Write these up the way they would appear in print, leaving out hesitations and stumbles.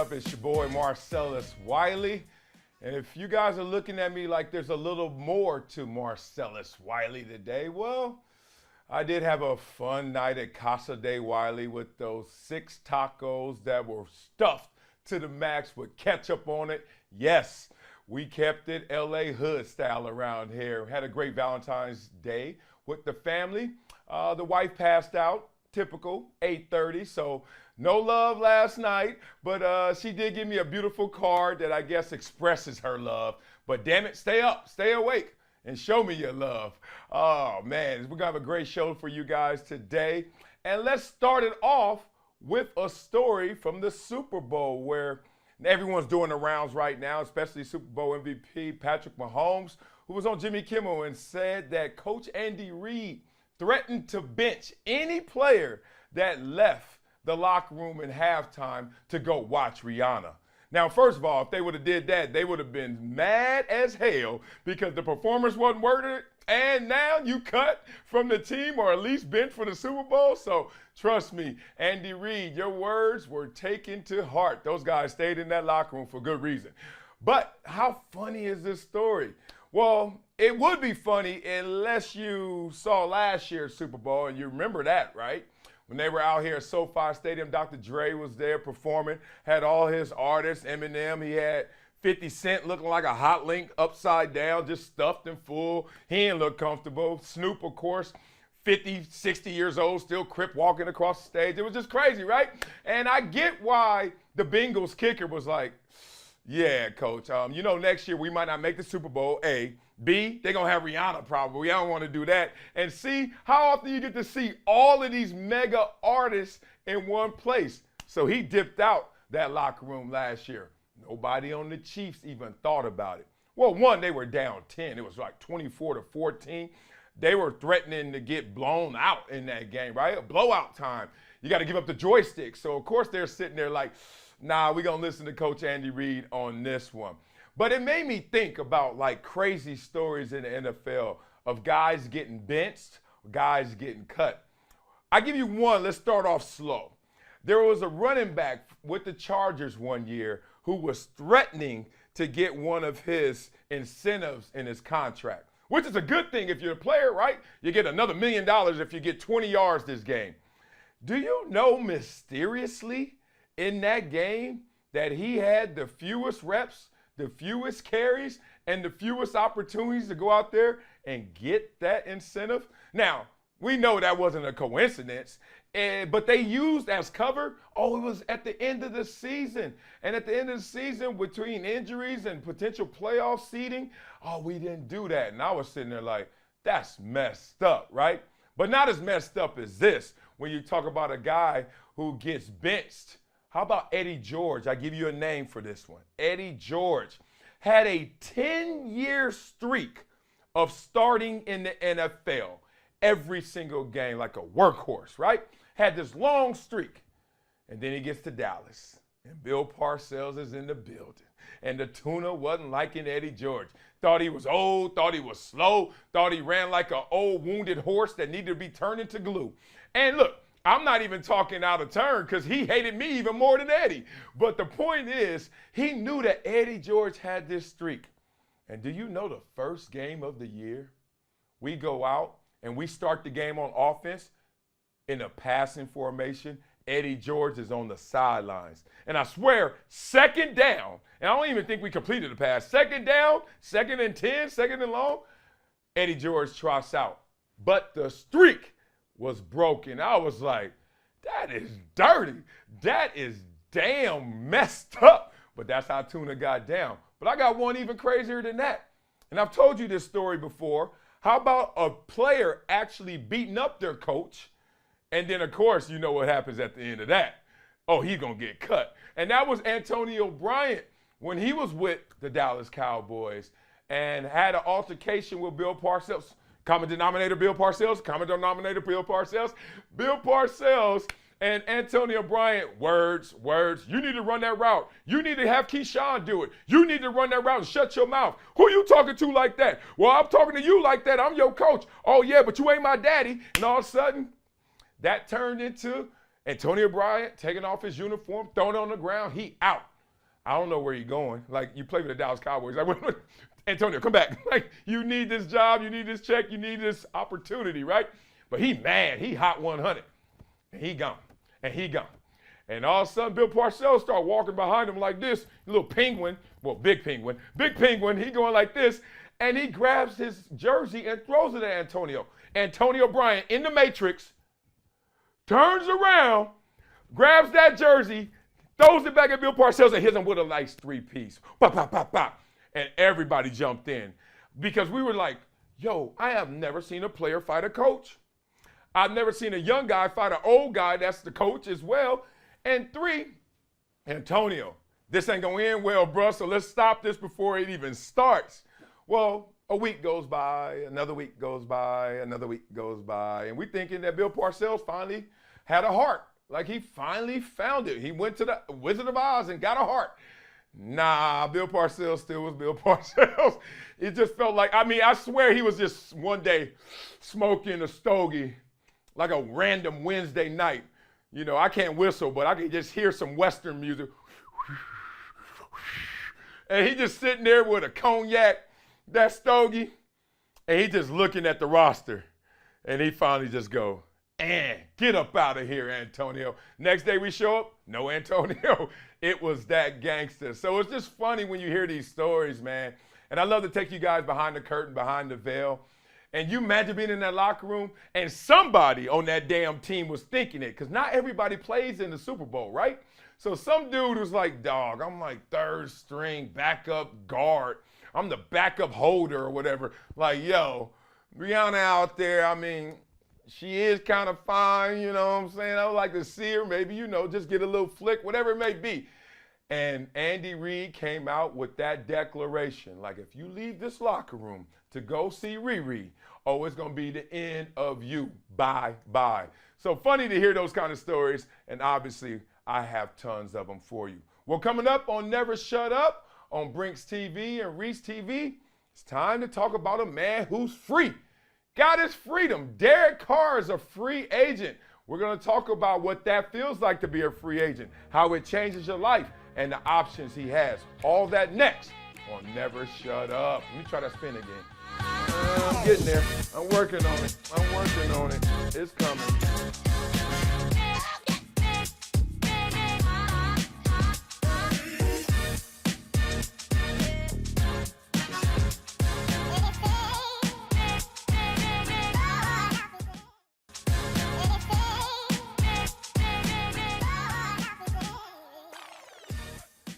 up? It's your boy Marcellus Wiley. And if you guys are looking at me like there's a little more to Marcellus Wiley today, well, I did have a fun night at Casa de Wiley with those 6 tacos that were stuffed to the max with ketchup on it. Yes, we kept it LA hood style around here. Had a great Valentine's Day with the family. The wife passed out, typical, 8:30, so no love last night, but she did give me a beautiful card that I guess expresses her love. But damn it, stay up, stay awake, and show me your love. Oh man, we're gonna have a great show for you guys today. And let's start it off with a story from the Super Bowl where everyone's doing the rounds right now, especially Super Bowl MVP Patrick Mahomes, who was on Jimmy Kimmel and said that Coach Andy Reid threatened to bench any player that left the locker room in halftime to go watch Rihanna. Now, first of all, if they would have did that, they would have been mad as hell because the performance wasn't worth it, and now you cut from the team or at least bench for the Super Bowl. So trust me, Andy Reid, your words were taken to heart. Those guys stayed in that locker room for good reason. But how funny is this story? Well, it would be funny unless you saw last year's Super Bowl and you remember that, right? When they were out here at SoFi Stadium, Dr. Dre was there performing, had all his artists, Eminem, he had 50 Cent looking like a hot link upside down, just stuffed and full. He didn't look comfortable. Snoop, of course, 50, 60 years old, still crip walking across the stage. It was just crazy, right? And I get why the Bengals kicker was like, yeah, coach, next year we might not make the Super Bowl, A. B, they're going to have Rihanna probably. I don't want to do that. And C, how often you get to see all of these mega artists in one place? So he dipped out that locker room last year. Nobody on the Chiefs even thought about it. Well, one, they were down 10. It was like 24-14. They were threatening to get blown out in that game, right? A blowout time. You got to give up the joystick. So, of course, they're sitting there like, nah, we're going to listen to Coach Andy Reid on this one. But it made me think about like crazy stories in the NFL of guys getting benched, guys getting cut. I give you one. Let's start off slow. There was a running back with the Chargers one year who was threatening to get one of his incentives in his contract, which is a good thing if you're a player, right? You get another $1 million if you get 20 yards this game. Do you know mysteriously in that game that he had the fewest reps, the fewest carries, and the fewest opportunities to go out there and get that incentive? Now, we know that wasn't a coincidence, but they used as cover, it was at the end of the season. And at the end of the season, between injuries and potential playoff seeding, we didn't do that. And I was sitting there like, that's messed up, right? But not as messed up as this when you talk about a guy who gets benched. How about Eddie George? I give you a name for this one. Eddie George had a 10-year streak of starting in the NFL every single game like a workhorse, right? Had this long streak. And then he gets to Dallas, and Bill Parcells is in the building. And the tuna wasn't liking Eddie George. Thought he was old, thought he was slow, thought he ran like an old wounded horse that needed to be turned into glue. And look, I'm not even talking out of turn because he hated me even more than Eddie. But the point is, he knew that Eddie George had this streak. And do you know the first game of the year? We go out and we start the game on offense in a passing formation. Eddie George is on the sidelines. And I swear, second down, and I don't even think we completed the pass. Second down, 2nd and 10, 2nd and long, Eddie George trots out. But the streak was broken. I was like, that is dirty. That is damn messed up. But that's how Tuna got down. But I got one even crazier than that. And I've told you this story before. How about a player actually beating up their coach? And then, of course, you know what happens at the end of that. He's going to get cut. And that was Antonio Bryant when he was with the Dallas Cowboys and had an altercation with Bill Parcells. Common denominator, Bill Parcells. Common denominator, Bill Parcells. Bill Parcells and Antonio Bryant, words. You need to run that route. You need to have Keyshawn do it. You need to run that route and shut your mouth. Who you talking to like that? Well, I'm talking to you like that. I'm your coach. Oh, yeah, but you ain't my daddy. And all of a sudden, that turned into Antonio Bryant taking off his uniform, throwing it on the ground. He out. I don't know where you're going. Like, you play for the Dallas Cowboys. Like, Antonio, come back. Like, you need this job, you need this check, you need this opportunity, right? But he mad. He hot 100. And he gone. And he gone. And all of a sudden, Bill Parcells start walking behind him like this, little penguin, well, big penguin, he going like this, and he grabs his jersey and throws it at Antonio. Antonio Bryant in the Matrix turns around, grabs that jersey, throws it back at Bill Parcells and hits him with a nice three-piece. Pop, pop, pop, pop. And everybody jumped in because we were like, yo, I have never seen a player fight a coach. I've never seen a young guy fight an old guy that's the coach as well. And 3, Antonio, this ain't going to end well, bro, so let's stop this before it even starts. Well, a week goes by, another week goes by, another week goes by, and we thinking that Bill Parcells finally had a heart. Like, he finally found it. He went to the Wizard of Oz and got a heart. Nah, Bill Parcells still was Bill Parcells. It just felt like, I swear he was just one day smoking a stogie like a random Wednesday night. You know, I can't whistle, but I can just hear some Western music. And he just sitting there with a cognac, that stogie, and he just looking at the roster. And he finally just go, get up out of here, Antonio. Next day we show up, no Antonio. It was that gangster. So it's just funny when you hear these stories, man. And I love to take you guys behind the curtain, behind the veil. And you imagine being in that locker room and somebody on that damn team was thinking it, because not everybody plays in the Super Bowl, right? So some dude was like, dog, I'm like third string backup guard. I'm the backup holder or whatever. Like, yo, Rihanna out there, she is kind of fine, you know what I'm saying? I would like to see her, maybe, just get a little flick, whatever it may be. And Andy Reid came out with that declaration, like, if you leave this locker room to go see Riri, it's going to be the end of you. Bye. So funny to hear those kind of stories, and obviously I have tons of them for you. Well, coming up on Never Shut Up on Brinks TV and Reese TV, it's time to talk about a man who's free. Got his freedom. Derek Carr is a free agent. We're going to talk about what that feels like to be a free agent, how it changes your life, and the options he has. All that next on Never Shut Up. Let me try that spin again. I'm getting there. I'm working on it. It's coming.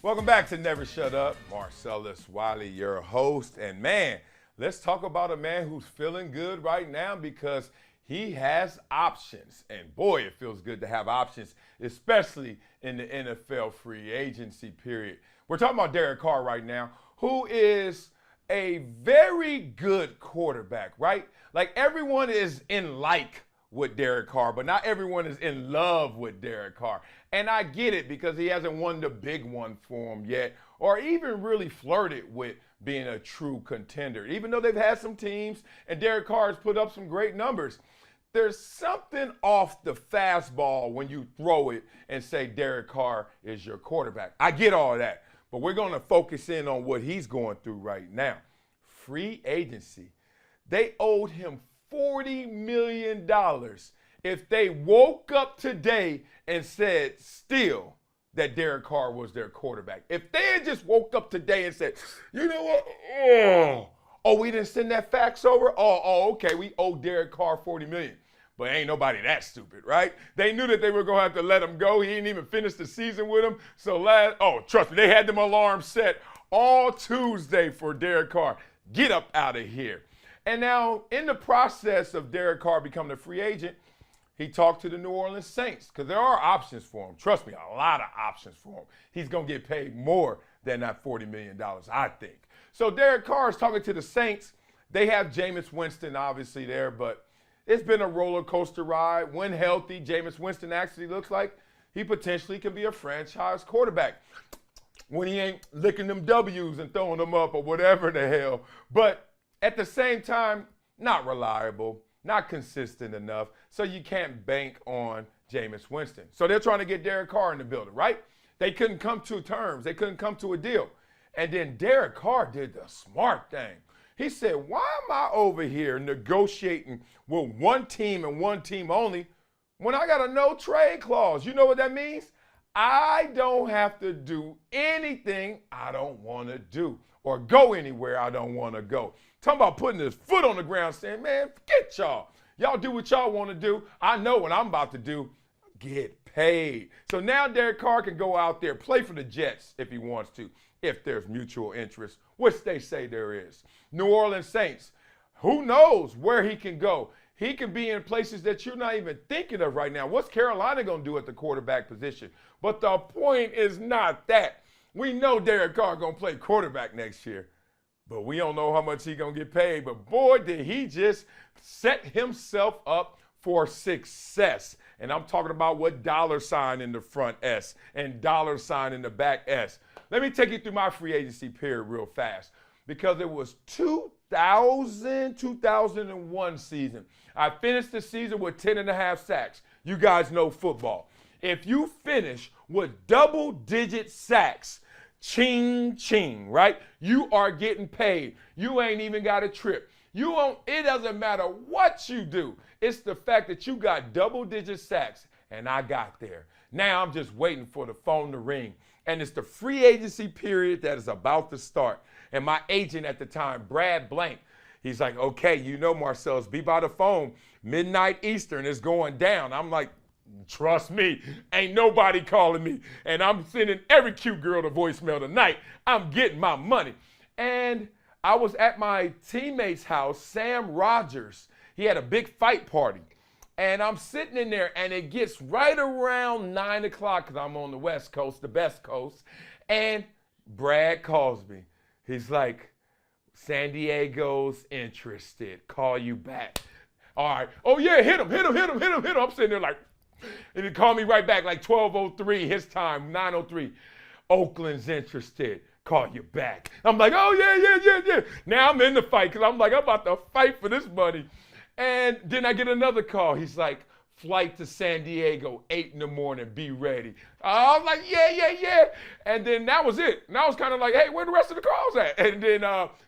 Welcome back to Never Shut Up. Marcellus Wiley, your host. And man, let's talk about a man who's feeling good right now because he has options. And boy, it feels good to have options, especially in the NFL free agency period. We're talking about Derek Carr right now, who is a very good quarterback, right? Like, everyone is in with Derek Carr, but not everyone is in love with Derek Carr. And I get it because he hasn't won the big one for him yet, or even really flirted with being a true contender. Even though they've had some teams and Derek Carr has put up some great numbers, there's something off the fastball when you throw it and say Derek Carr is your quarterback. I get all that, but we're going to focus in on what he's going through right now. Free agency. They owed him $40 million if they woke up today and said still that Derek Carr was their quarterback. If they had just woke up today and said, you know what? Oh, we didn't send that fax over? Okay, we owe Derek Carr $40 million. But ain't nobody that stupid, right? They knew that they were going to have to let him go. He didn't even finish the season with him. So trust me, they had them alarms set all Tuesday for Derek Carr. Get up out of here. And now, in the process of Derek Carr becoming a free agent, he talked to the New Orleans Saints because there are options for him. Trust me, a lot of options for him. He's going to get paid more than that $40 million, I think. So Derek Carr is talking to the Saints. They have Jameis Winston obviously there, but it's been a roller coaster ride. When healthy, Jameis Winston actually looks like he potentially could be a franchise quarterback when he ain't licking them W's and throwing them up or whatever the hell. But at the same time, not reliable, not consistent enough, so you can't bank on Jameis Winston. So they're trying to get Derek Carr in the building, right? They couldn't come to terms. They couldn't come to a deal. And then Derek Carr did the smart thing. He said, why am I over here negotiating with one team and one team only when I got a no trade clause? You know what that means? I don't have to do anything I don't want to do or go anywhere I don't want to go. Talking about putting his foot on the ground saying, man, forget y'all. Y'all do what y'all want to do. I know what I'm about to do. Get paid. So now Derek Carr can go out there, play for the Jets if he wants to, if there's mutual interest, which they say there is. New Orleans Saints, who knows where he can go? He can be in places that you're not even thinking of right now. What's Carolina going to do at the quarterback position? But the point is not that. We know Derek Carr going to play quarterback next year, but we don't know how much he's going to get paid. But boy, did he just set himself up for success. And I'm talking about what dollar sign in the front S and dollar sign in the back S. Let me take you through my free agency period real fast, because it was 2001 season. I finished the season with 10.5 sacks. You guys know football. If you finish with double-digit sacks, ching, ching, right? You are getting paid. You ain't even got a trip. It doesn't matter what you do. It's the fact that you got double-digit sacks, and I got there. Now I'm just waiting for the phone to ring. And it's the free agency period that is about to start. And my agent at the time, Brad Blank, he's like, okay, you know, Marcellus, be by the phone. Midnight Eastern is going down. I'm like, trust me, ain't nobody calling me. And I'm sending every cute girl to voicemail tonight. I'm getting my money. And I was at my teammate's house, Sam Rogers. He had a big fight party. And I'm sitting in there, and it gets right around 9 o'clock because I'm on the West Coast, the best coast. And Brad calls me. He's like, San Diego's interested. Call you back. All right. Oh, yeah, hit him. I'm sitting there like, and he called me right back like 12:03 his time, 9:03. Oakland's interested. Call you back. I'm like, oh, yeah. Now I'm in the fight because I'm like, I'm about to fight for this money. And then I get another call. He's like, flight to San Diego, 8 in the morning, be ready. I was like, yeah. And then that was it. And I was kind of like, hey, where the rest of the calls at? And then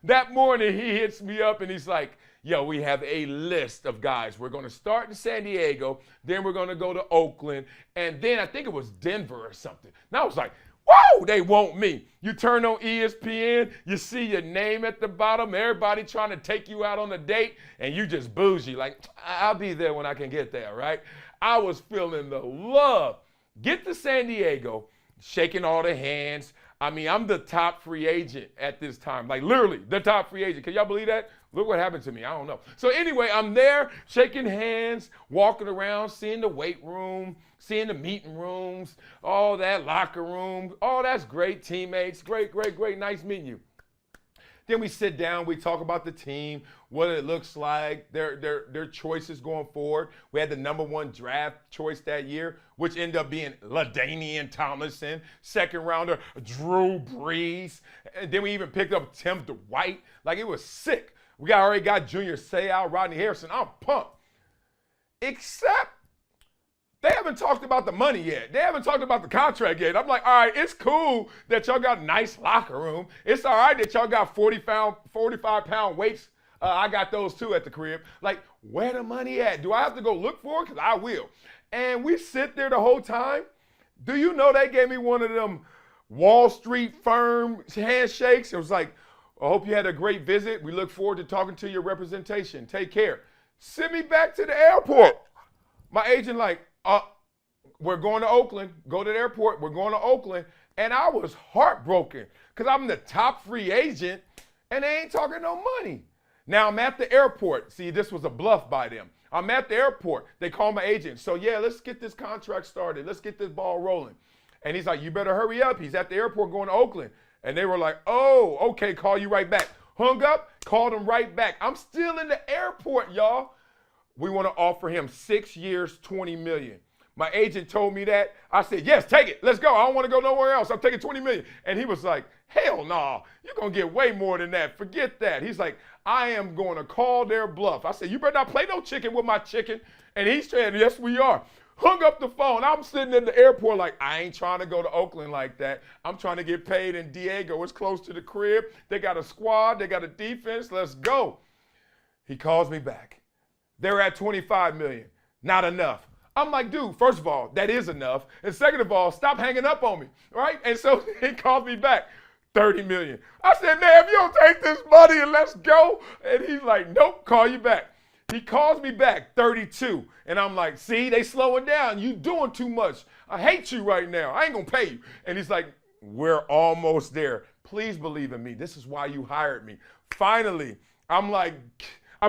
that morning he hits me up and he's like, yo, we have a list of guys. We're going to start in San Diego, then we're going to go to Oakland, and then I think it was Denver or something. And I was like, whoa, they want me. You turn on ESPN, you see your name at the bottom, everybody trying to take you out on a date, and you just bougie. Like, I'll be there when I can get there, right? I was feeling the love. Get to San Diego, shaking all the hands. I mean, I'm the top free agent at this time. Like, literally, the top free agent. Can y'all believe that? Look what happened to me. I don't know. So anyway, I'm there shaking hands, walking around, seeing the weight room, seeing the meeting rooms, all that locker room. Oh, that's great, teammates. Great. Nice meeting you. Then we sit down, we talk about the team, what it looks like, their choices going forward. We had the #1 draft choice that year, which ended up being LaDainian Tomlinson, second rounder, Drew Brees. And then we even picked up Tim Dwight. Like, it was sick. We already got Junior Seau, Rodney Harrison. I'm pumped. Except they haven't talked about the money yet. They haven't talked about the contract yet. I'm like, all right, it's cool that y'all got a nice locker room. It's all right that y'all got 45-pound weights. I got those too at the crib. Like, where the money at? Do I have to go look for it? Because I will. And we sit there the whole time. Do you know they gave me one of them Wall Street firm handshakes? It was like, I hope you had a great visit. We look forward to talking to your representation. Take care. Send me back to the airport. My agent like, we're going to Oakland. Go to the airport. We're going to Oakland. And I was heartbroken because I'm the top free agent and they ain't talking no money. Now I'm at the airport. See, this was a bluff by them. I'm at the airport. They call my agent. So yeah, let's get this contract started. Let's get this ball rolling. And he's like, you better hurry up. He's at the airport going to Oakland. And they were like, oh, okay, call you right back. Hung up, called him right back. I'm still in the airport, y'all. We want to offer him 6 years, $20 million. My agent told me that. I said, yes, take it. Let's go. I don't want to go nowhere else. I'm taking $20 million. And he was like, hell no. You're going to get way more than that. Forget that. He's like, I am going to call their bluff. I said, you better not play no chicken with my chicken. And he said, yes, we are. Hung up the phone. I'm sitting in the airport like, I ain't trying to go to Oakland like that. I'm trying to get paid in Diego. It's close to the crib. They got a squad. They got a defense. Let's go. He calls me back. They're at 25 million. Not enough. I'm like, dude, first of all, that is enough. And second of all, stop hanging up on me, right? And so he calls me back, 30 million. I said, man, if you don't take this money and let's go. And he's like, nope, call you back. He calls me back, 32. And I'm like, see, they slowing down. You doing too much. I hate you right now. I ain't gonna pay you. And he's like, we're almost there. Please believe in me. This is why you hired me. Finally, I'm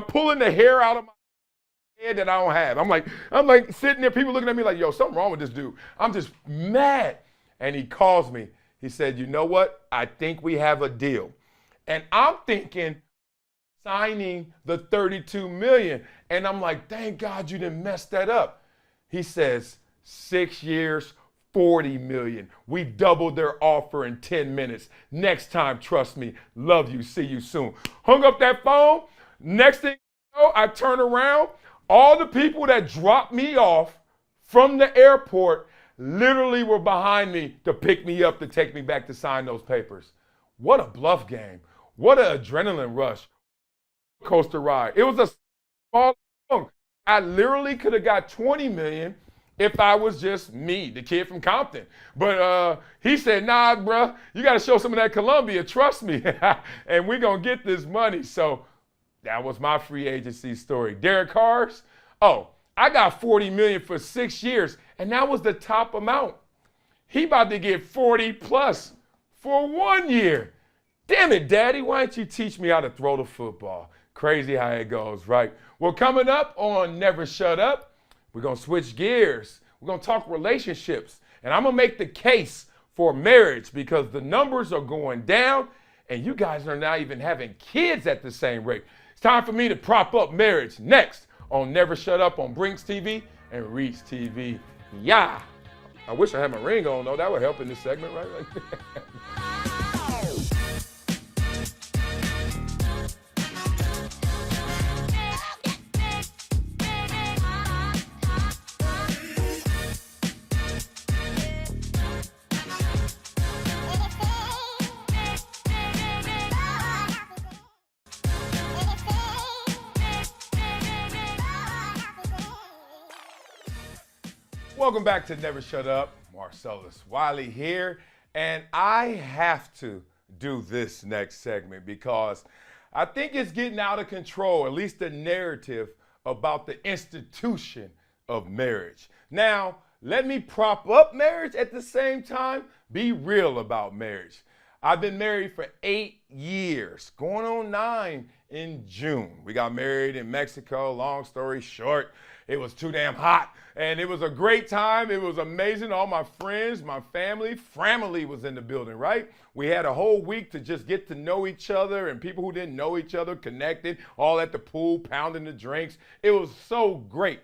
pulling the hair out of my head that I don't have. I'm like sitting there, people looking at me like, yo, something wrong with this dude. I'm just mad. And he calls me. He said, you know what? I think we have a deal. And I'm thinking signing the 32 million. And I'm like, thank God you didn't mess that up. He says, 6 years, 40 million. We doubled their offer in 10 minutes. Next time, trust me. Love you. See you soon. Hung up that phone. Next thing you know, I turn around. All the people that dropped me off from the airport literally were behind me to pick me up to take me back to sign those papers. What a bluff game. What an adrenaline rush. Coaster ride. It was a small thing. I literally could have got 20 million if I was just me, the kid from Compton. But he said, nah, bruh, you got to show some of that Columbia. Trust me. And we're going to get this money. So that was my free agency story. Derek Carr's, I got 40 million for 6 years, and that was the top amount. He about to get 40 plus for 1 year. Damn it, Daddy, why don't you teach me how to throw the football? Crazy how it goes, right? Well, coming up on Never Shut Up, we're going to switch gears. We're going to talk relationships, and I'm going to make the case for marriage because the numbers are going down, and you guys are not even having kids at the same rate. It's time for me to prop up marriage next on Never Shut Up on Brinks TV and Reach TV. Yeah. I wish I had my ring on, though. That would help in this segment, right? Welcome back to Never Shut Up. Marcellus Wiley here. And I have to do this next segment because I think it's getting out of control, at least the narrative about the institution of marriage. Now, let me prop up marriage at the same time, be real about marriage. I've been married for 8 years, going on 9 in June. We got married in Mexico, long story short. It was too damn hot, and it was a great time. It was amazing. All my friends, my family was in the building, right? We had a whole week to just get to know each other, and people who didn't know each other connected, all at the pool, pounding the drinks. It was so great.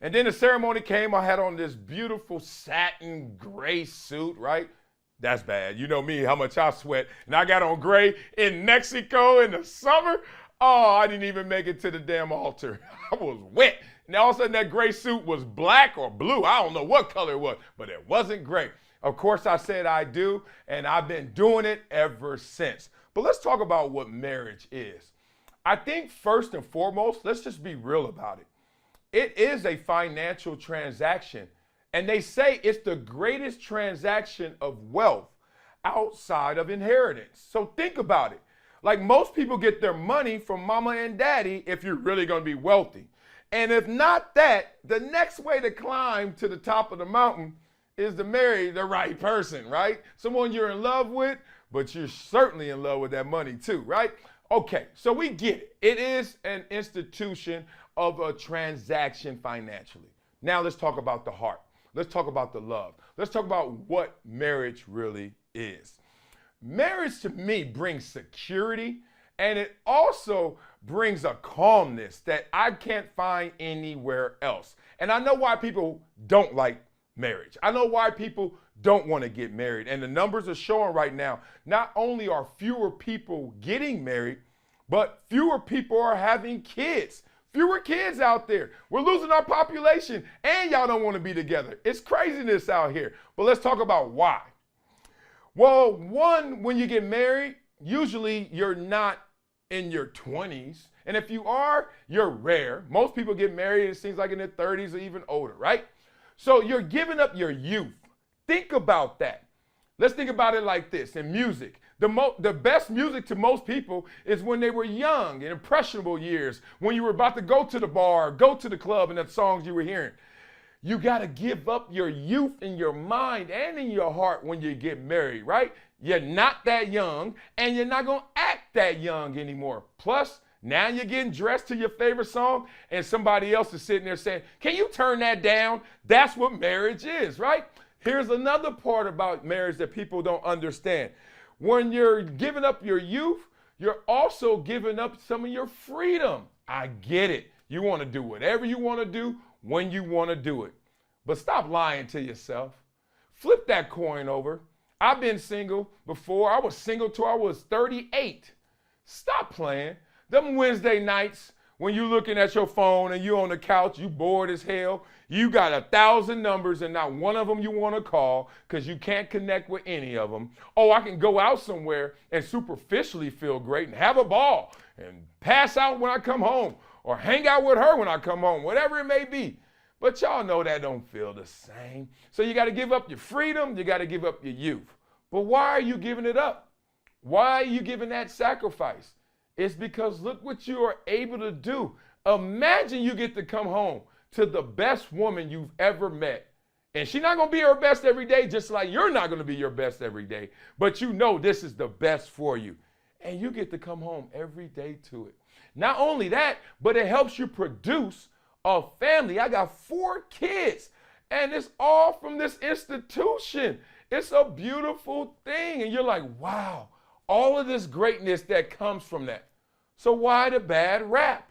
And then the ceremony came. I had on this beautiful satin gray suit, right? That's bad. You know me, how much I sweat. And I got on gray in Mexico in the summer. Oh, I didn't even make it to the damn altar. I was wet. And all of a sudden that gray suit was black or blue. I don't know what color it was, but it wasn't gray. Of course, I said I do, and I've been doing it ever since. But let's talk about what marriage is. I think first and foremost, let's just be real about it. It is a financial transaction. And they say it's the greatest transaction of wealth outside of inheritance. So think about it. Like most people get their money from mama and daddy if you're really going to be wealthy. And if not that, the next way to climb to the top of the mountain is to marry the right person, right? Someone you're in love with, but you're certainly in love with that money too, right? Okay, so we get it. It is an institution of a transaction financially. Now let's talk about the heart. Let's talk about the love. Let's talk about what marriage really is. Marriage to me brings security, and it also brings a calmness that I can't find anywhere else. And I know why people don't like marriage. I know why people don't want to get married. And the numbers are showing right now, not only are fewer people getting married, but fewer people are having kids. fewer kids out there. We're losing our population, and y'all don't want to be together. It's craziness out here. But let's talk about why. Well, one, when you get married, usually you're not in your 20s. And if you are, you're rare. Most people get married, it seems like in their 30s or even older, right? So you're giving up your youth. Think about that. Let's think about it like this. In music, the best music to most people is when they were young, in impressionable years, when you were about to go to the bar, go to the club, and the songs you were hearing. You got to give up your youth in your mind and in your heart when you get married, right? You're not that young, and you're not going to act that young anymore. Plus, now you're getting dressed to your favorite song, and somebody else is sitting there saying, can you turn that down? That's what marriage is, right? Here's another part about marriage that people don't understand. When you're giving up your youth, you're also giving up some of your freedom. I get it. You want to do whatever you want to do when you want to do it. But stop lying to yourself. Flip that coin over. I've been single before. I was single till I was 38. Stop playing. Them Wednesday nights when you're looking at your phone and you're on the couch, you bored as hell, you got 1,000 numbers and not one of them you want to call because you can't connect with any of them. Oh, I can go out somewhere and superficially feel great and have a ball and pass out when I come home or hang out with her when I come home, whatever it may be. But y'all know that don't feel the same. So you got to give up your freedom. You got to give up your youth. But why are you giving it up? Why are you giving that sacrifice? It's because look what you are able to do. Imagine you get to come home to the best woman you've ever met. And she's not going to be her best every day, just like you're not going to be your best every day. But you know this is the best for you. And you get to come home every day to it. Not only that, but it helps you produce a family. I got 4 kids, and it's all from this institution. It's a beautiful thing. And you're like, wow, all of this greatness that comes from that. So why the bad rap?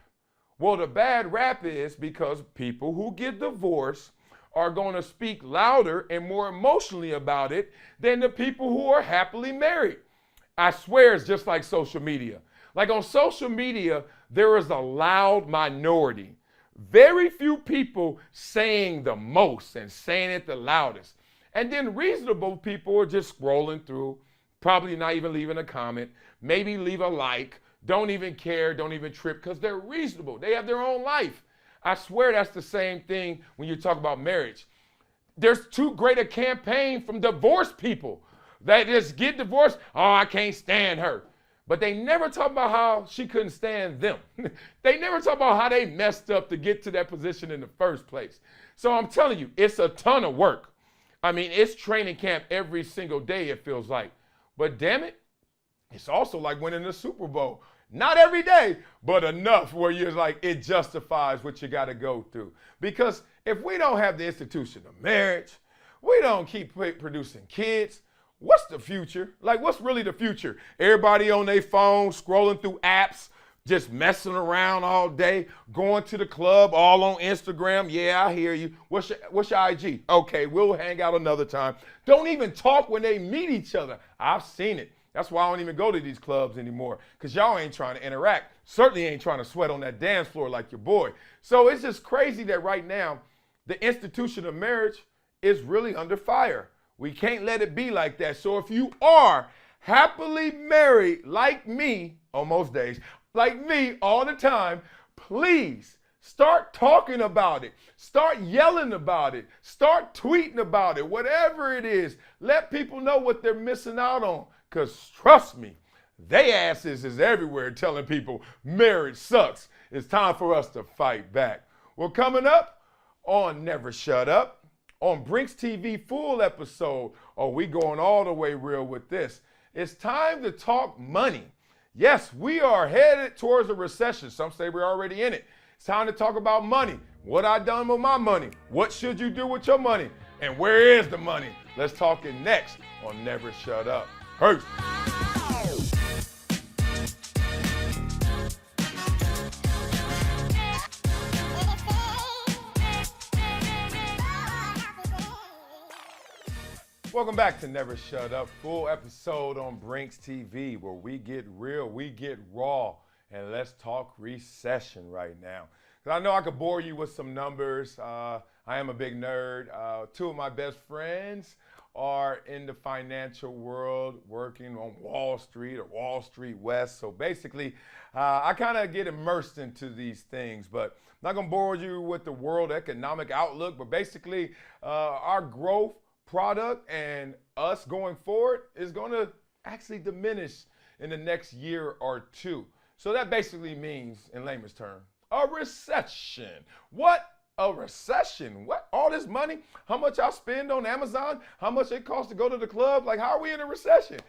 Well, the bad rap is because people who get divorced are going to speak louder and more emotionally about it than the people who are happily married. I swear it's just like social media. Like on social media, there is a loud minority. Very few people saying the most and saying it the loudest. And then reasonable people are just scrolling through, probably not even leaving a comment, maybe leave a like, don't even care, don't even trip, because they're reasonable. They have their own life. I swear that's the same thing when you talk about marriage. There's too great a campaign from divorced people that just get divorced. Oh, I can't stand her. But they never talk about how she couldn't stand them. They never talk about how they messed up to get to that position in the first place. So I'm telling you, it's a ton of work. I mean, it's training camp every single day, it feels like. But damn it, it's also like winning the Super Bowl. Not every day, but enough where you're like, it justifies what you got to go through. Because if we don't have the institution of marriage, we don't keep producing kids, what's the future? Like, what's really the future? Everybody on their phone, scrolling through apps, just messing around all day, going to the club, all on Instagram. Yeah, I hear you. What's your IG? Okay, we'll hang out another time. Don't even talk when they meet each other. I've seen it. That's why I don't even go to these clubs anymore, because y'all ain't trying to interact. Certainly ain't trying to sweat on that dance floor like your boy. So it's just crazy that right now, the institution of marriage is really under fire. We can't let it be like that. So if you are happily married like me, on most days, like me all the time, please start talking about it. Start yelling about it. Start tweeting about it. Whatever it is, let people know what they're missing out on. Because trust me, they asses is everywhere telling people marriage sucks. It's time for us to fight back. Well, coming up on Never Shut Up, on Brinks TV full episode, we going all the way real with this. It's time to talk money. Yes, we are headed towards a recession. Some say we're already in it. It's time to talk about money. What I done with my money? What should you do with your money? And where is the money? Let's talk it next on Never Shut Up. Peace. Welcome back to Never Shut Up, full episode on Brinks TV, where we get real, we get raw, and let's talk recession right now. Because I know I could bore you with some numbers. I am a big nerd. Two of my best friends are in the financial world working on Wall Street or Wall Street West. So basically, I kind of get immersed into these things, but I'm not going to bore you with the world economic outlook, but basically our growth product and us going forward is going to actually diminish in the next year or two. So that basically means, in layman's terms, a recession. What? A recession? What? All this money? How much I spend on Amazon? How much it costs to go to the club? Like, how are we in a recession?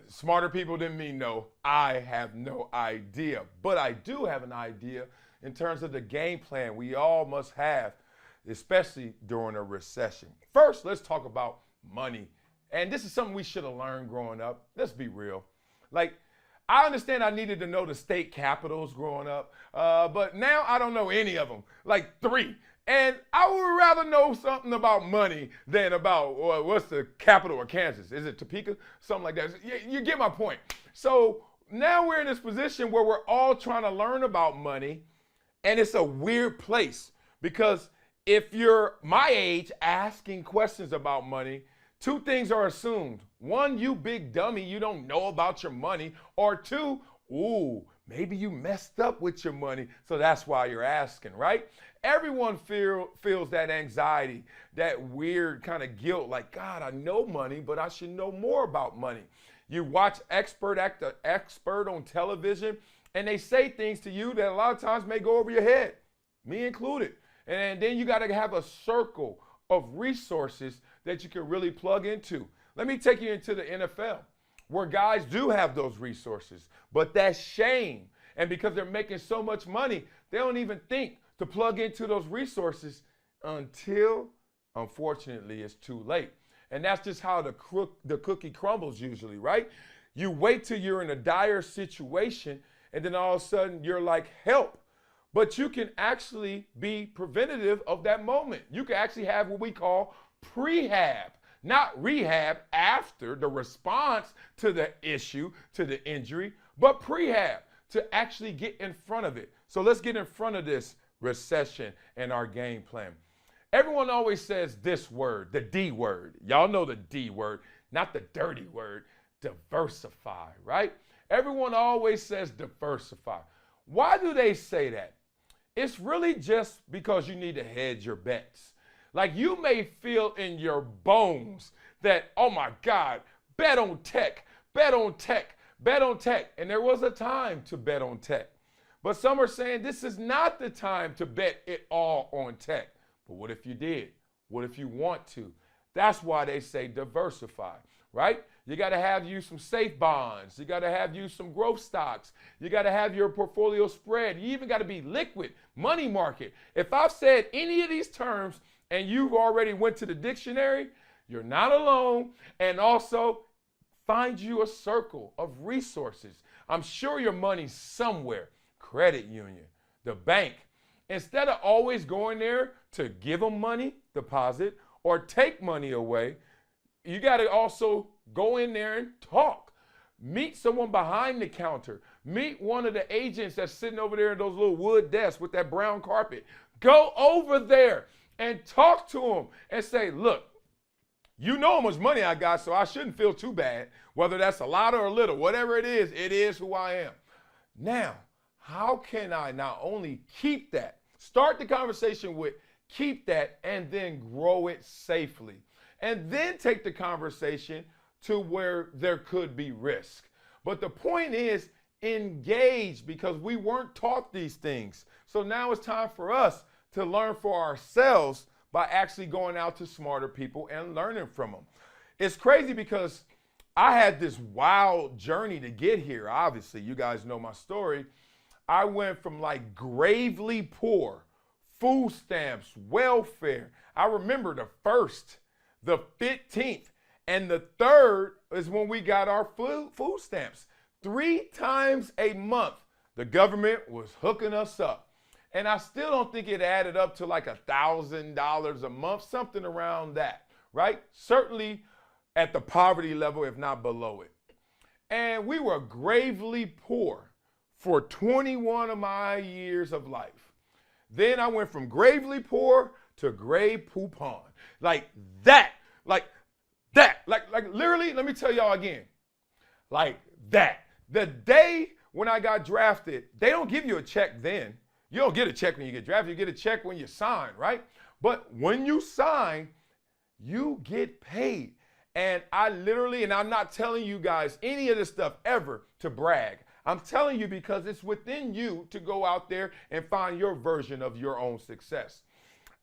Smarter people than me know. I have no idea. But I do have an idea in terms of the game plan we all must have, especially during a recession. First, let's talk about money. And this is something we should have learned growing up. Let's be real. Like, I understand I needed to know the state capitals growing up, but now I don't know any of them, like 3. And I would rather know something about money than about what's the capital of Kansas? Is it Topeka? Something like that. You get my point. So now we're in this position where we're all trying to learn about money, and it's a weird place because if you're my age asking questions about money, 2 things are assumed. 1, you big dummy, you don't know about your money. Or 2, ooh, maybe you messed up with your money, so that's why you're asking, right? Everyone feels that anxiety, that weird kind of guilt, like, God, I know money, but I should know more about money. You watch expert on television, and they say things to you that a lot of times may go over your head, me included. And then you got to have a circle of resources that you can really plug into. Let me take you into the NFL, where guys do have those resources, but that's shame. And because they're making so much money, they don't even think to plug into those resources until, unfortunately, it's too late. And that's just how the cookie crumbles usually, right? You wait till you're in a dire situation, and then all of a sudden you're like, help. But you can actually be preventative of that moment. You can actually have what we call prehab, not rehab after the response to the issue, to the injury, but prehab to actually get in front of it. So let's get in front of this recession and our game plan. Everyone always says this word, the D word. Y'all know the D word, not the dirty word, diversify, right? Everyone always says diversify. Why do they say that? It's really just because you need to hedge your bets. Like you may feel in your bones that, oh my God, bet on tech, bet on tech, bet on tech. And there was a time to bet on tech. But some are saying this is not the time to bet it all on tech. But what if you did? What if you want to? That's why they say diversify, right? You got to have you some safe bonds. You got to have you some growth stocks. You got to have your portfolio spread. You even got to be liquid, money market. If I've said any of these terms and you've already went to the dictionary, you're not alone. And also find you a circle of resources. I'm sure your money's somewhere. Credit union, the bank. Instead of always going there to give them money, deposit, or take money away, you got to also go in there and talk. Meet someone behind the counter. Meet one of the agents that's sitting over there in those little wood desks with that brown carpet. Go over there and talk to them and say, look, you know how much money I got, so I shouldn't feel too bad. Whether that's a lot or a little, whatever it is who I am. Now, how can I not only keep that, start the conversation with keep that, and then grow it safely? And then take the conversation to where there could be risk. But the point is engage, because we weren't taught these things. So now it's time for us to learn for ourselves by actually going out to smarter people and learning from them. It's crazy because I had this wild journey to get here. Obviously, you guys know my story. I went from like gravely poor, food stamps, welfare. I remember the 1st, the 15th, and the 3rd is when we got our food stamps. 3 times a month, the government was hooking us up. And I still don't think it added up to like $1,000 a month, something around that, right? Certainly at the poverty level, if not below it. And we were gravely poor. for 21 of my years of life. Then I went from gravely poor to grave poupon. Like that. Like literally, let me tell y'all again. Like that. The day when I got drafted, they don't give you a check then. You don't get a check when you get drafted. You get a check when you sign, right? But when you sign, you get paid. And I literally, and I'm not telling you guys any of this stuff ever to brag. I'm telling you because it's within you to go out there and find your version of your own success.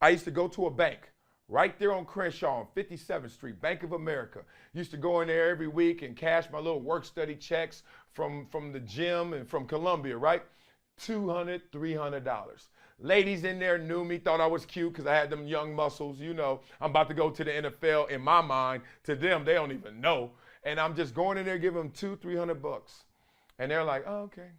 I used to go to a bank right there on Crenshaw on 57th Street, Bank of America. Used to go in there every week and cash my little work study checks from the gym and from Columbia, right? $200, $300. Ladies in there knew me, thought I was cute because I had them young muscles. You know, I'm about to go to the NFL. In my mind, to them, they don't even know. And I'm just going in there, giving them $200-$300. And they're like, oh, okay.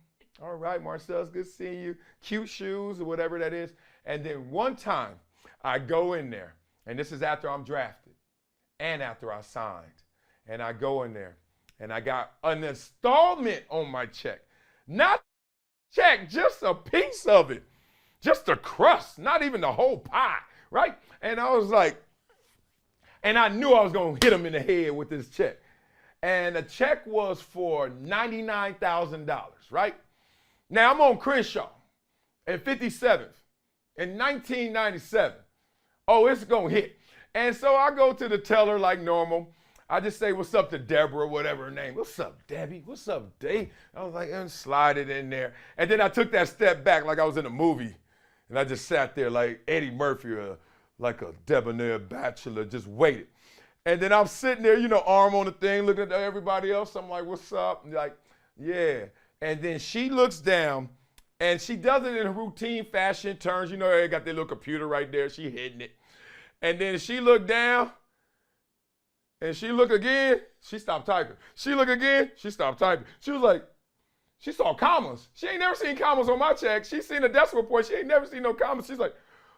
All right, Marcellus, good seeing you. Cute shoes or whatever that is. And then one time I go in there, and this is after I'm drafted and after I signed. And I go in there, and I got an installment on my check. Not check, just a piece of it. Just the crust, not even the whole pie, right? And I was like, and I knew I was going to hit him in the head with this check. And the check was for $99,000, right? Now I'm on Crenshaw at 57th in 1997. Oh, it's going to hit. And so I go to the teller like normal. I just say, what's up to Deborah, whatever her name. What's up, Debbie? What's up, Dave? I was like, and slide it in there. And then I took that step back like I was in a movie. And I just sat there like Eddie Murphy, like a debonair bachelor, just waited. And then I'm sitting there, you know, arm on the thing, looking at everybody else. I'm like, what's up? And like, yeah. And then she looks down, and she does it in a routine fashion, turns, you know, they got their little computer right there. She hitting it. And then she looked down, and she looked again. She stopped typing. She looked again. She stopped typing. She was like, she saw commas. She ain't never seen commas on my check. She seen a decimal point. She ain't never seen no commas. She's like,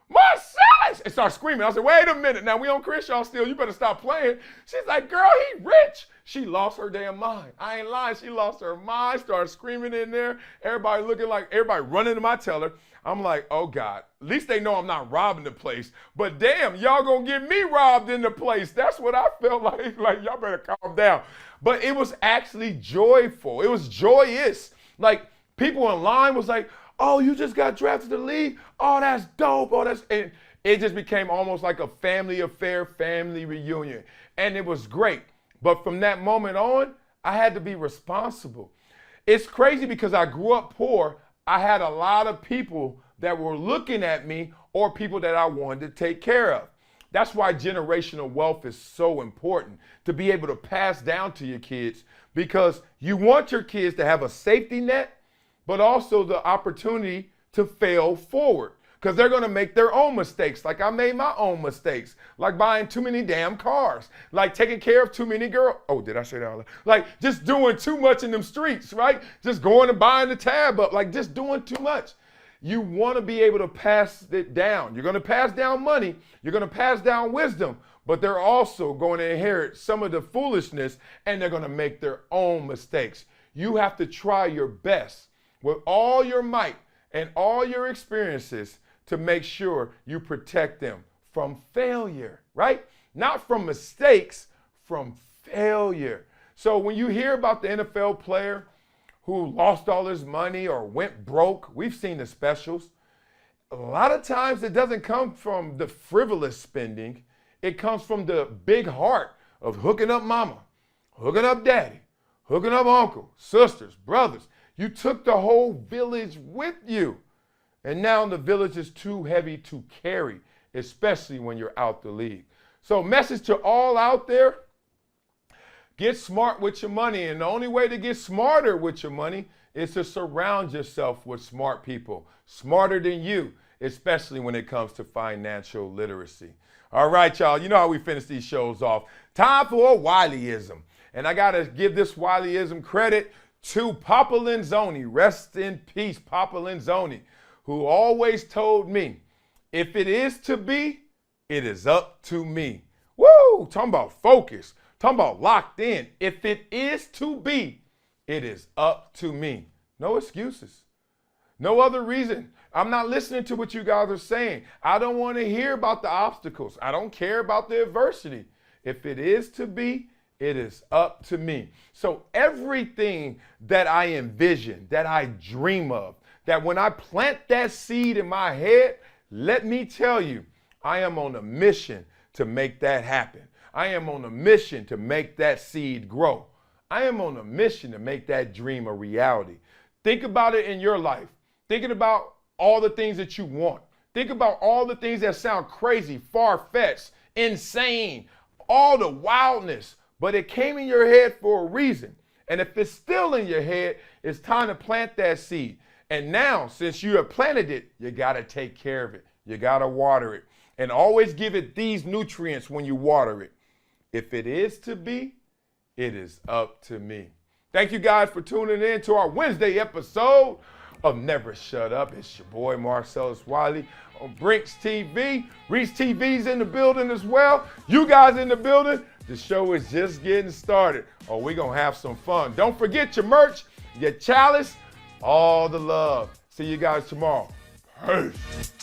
Marcellus! And started screaming. I said, wait a minute. Now we on Crenshaw still. You better stop playing. She's like, girl, he rich. She lost her damn mind. I ain't lying. She lost her mind. Started screaming in there. Everybody looking like, everybody running to my teller. I'm like, oh God, at least they know I'm not robbing the place. But damn, y'all gonna get me robbed in the place. That's what I felt like. Like, y'all better calm down. But it was actually joyful. It was joyous. Like, people in line was like, oh, you just got drafted to the league? Oh, that's dope. Oh, that's, and it just became almost like a family affair, family reunion. And it was great. But from that moment on, I had to be responsible. It's crazy because I grew up poor. I had a lot of people that were looking at me or people that I wanted to take care of. That's why generational wealth is so important, to be able to pass down to your kids, because you want your kids to have a safety net, but also the opportunity to fail forward, because they're going to make their own mistakes. Like I made my own mistakes, like buying too many damn cars, like taking care of too many girls. Oh, did I say that out loud? Like just doing too much in them streets, right? Just going and buying the tab up, like just doing too much. You want to be able to pass it down. You're going to pass down money. You're going to pass down wisdom, but they're also going to inherit some of the foolishness, and they're going to make their own mistakes. You have to try your best with all your might and all your experiences to make sure you protect them from failure, right? Not from mistakes, from failure. So when you hear about the NFL player who lost all his money or went broke, we've seen the specials. A lot of times it doesn't come from the frivolous spending. It comes from the big heart of hooking up mama, hooking up daddy, hooking up uncle, sisters, brothers. You took the whole village with you. And now the village is too heavy to carry, especially when you're out the league. So message to all out there, get smart with your money. And the only way to get smarter with your money is to surround yourself with smart people, smarter than you, especially when it comes to financial literacy. All right, y'all, you know how we finish these shows off. Time for Wileyism. And I got to give this Wileyism credit to Papa Lenzoni. Rest in peace, Papa Lenzoni, who always told me, if it is to be, it is up to me. Woo! Talking about focus. Talking about locked in. If it is to be, it is up to me. No excuses. No other reason. I'm not listening to what you guys are saying. I don't want to hear about the obstacles. I don't care about the adversity. If it is to be, it is up to me. So everything that I envision, that I dream of, that when I plant that seed in my head, let me tell you, I am on a mission to make that happen. I am on a mission to make that seed grow. I am on a mission to make that dream a reality. Think about it in your life. Thinking about all the things that you want. Think about all the things that sound crazy, far-fetched, insane, all the wildness, but it came in your head for a reason. And if it's still in your head, it's time to plant that seed. And now, since you have planted it, you got to take care of it. You got to water it. And always give it these nutrients when you water it. If it is to be, it is up to me. Thank you guys for tuning in to our Wednesday episode of Never Shut Up. It's your boy Marcellus Wiley on Brinks TV. Reach TV's in the building as well. You guys in the building. The show is just getting started. Oh, we're going to have some fun. Don't forget your merch, your chalice, all the love. See you guys tomorrow. Peace.